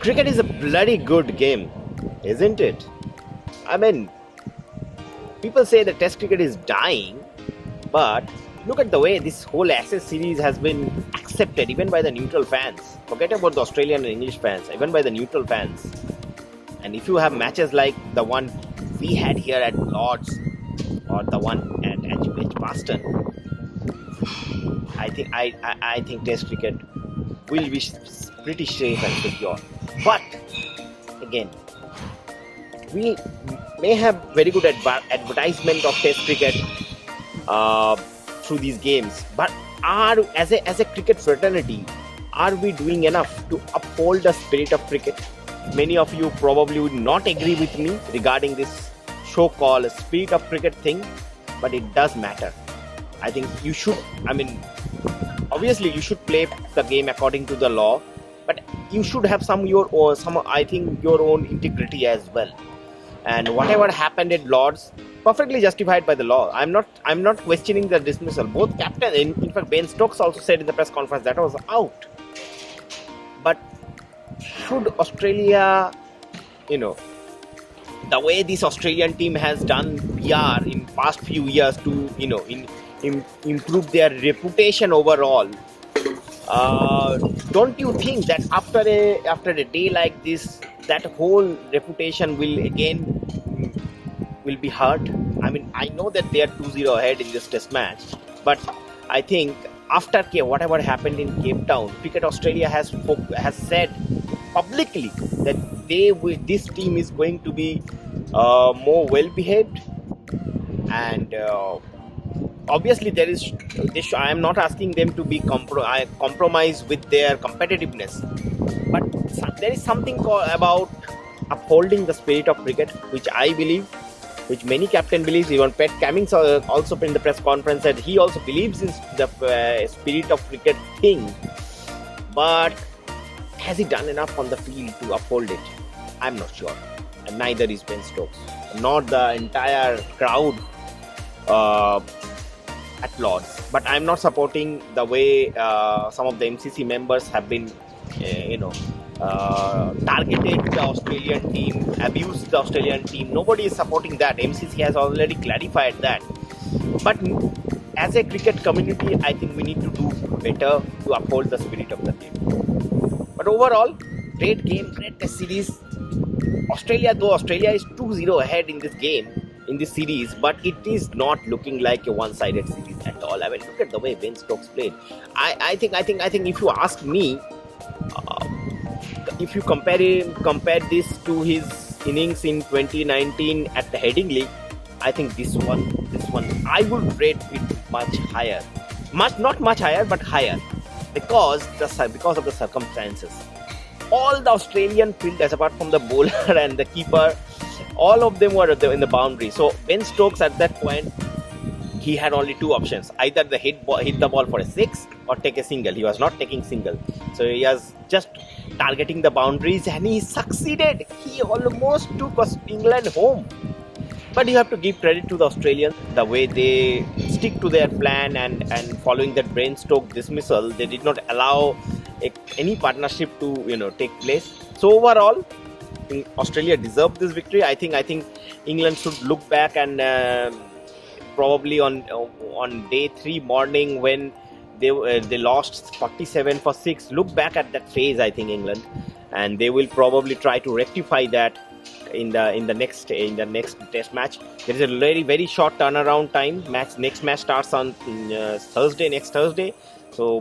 Cricket is a bloody good game, isn't it? I mean, people say that Test cricket is dying, but look at the way this whole Ashes series has been accepted, even by the neutral fans. Forget about the Australian and English fans, even by the neutral fans. And if you have matches like the one we had here at Lords or the one at Edgbaston, I think Test cricket will be pretty safe and secure. But again, we may have very good advertisement of Test cricket through these games, but as a cricket fraternity, are we doing enough to uphold the spirit of cricket? Many of you probably would not agree with me regarding this so-called spirit of cricket thing, but it does matter. I think you should, obviously you should play the game according to the law, but you should have your own integrity as well. And whatever happened at Lords, perfectly justified by the law. I'm not questioning the dismissal. Both captain, in fact, Ben Stokes also said in the press conference that was out. But should Australia, the way this Australian team has done PR in past few years to, improve their reputation overall, don't you think that after a day like this, that whole reputation will be hurt? I know that they are 2-0 ahead in this test match, but I think after whatever happened in Cape Town, Cricket Australia has said publicly that this team is going to be more well behaved, and obviously I am not asking them to be compromise with their competitiveness, but there is something about upholding the spirit of cricket, which I believe, which many captain believes. Even Pat Cummins also in the press conference said he also believes in the spirit of cricket thing, but has he done enough on the field to uphold it? I'm not sure, and neither is Ben Stokes, not the entire crowd at Lords. But I'm not supporting the way some of the MCC members have been, targeted the Australian team, abused the Australian team. Nobody is supporting that. MCC has already clarified that. But as a cricket community, I think we need to do better to uphold the spirit of the game. But overall, great game, great test series. Australia is 2-0 ahead in this game, in this series, but it is not looking like a one-sided series at all. Look at the way Ben Stokes played. I think if you ask me, if you compare this to his innings in 2019 at the Headingley, I think this one I would rate it much higher. Not much higher, but higher, because of the circumstances. All the Australian fielders, apart from the bowler and the keeper, all of them were in the boundary. So Ben Stokes at that point, he had only two options: either hit the ball for a six or take a single. He was not taking single, so he was just targeting the boundaries, and he succeeded. He almost took England home. But you have to give credit to the Australians, the way they stick to their plan, and following that Ben Stokes dismissal, they did not allow any partnership to take place. So overall, Australia deserved this victory. I think England should look back and probably on day 3 morning, when they lost 47 for 6, look back at that phase. I think England, and they will probably try to rectify that in the next test match. There is a very, very short turnaround time. Next match starts on next Thursday. So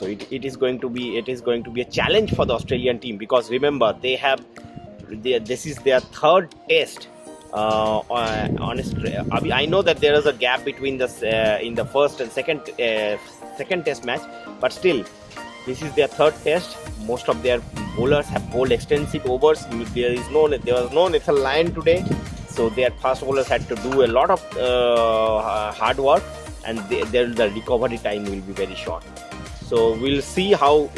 it is going to be a challenge for the Australian team, because remember, this is their third test. Honestly, I know that there is a gap between in the first and second test match, but still, this is their third test. Most of their bowlers have bowled extensive overs. There was no Nathan Lyon today, so their fast bowlers had to do a lot of hard work, and the recovery time will be very short. So we'll see how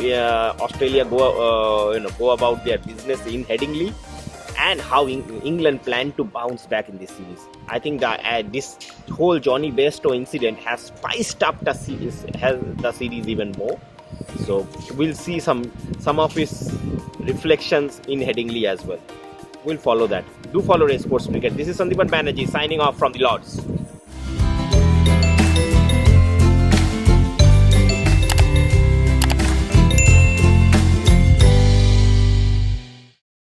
Australia go about their business in Headingley, and how England plan to bounce back in this series. I think that this whole Johnny Bairstow incident has spiced up the series even more. So we'll see some of his reflections in Headingley as well. We'll follow that. Do follow Race Course Cricket. This is Sandeepan Banerjee signing off from the Lords.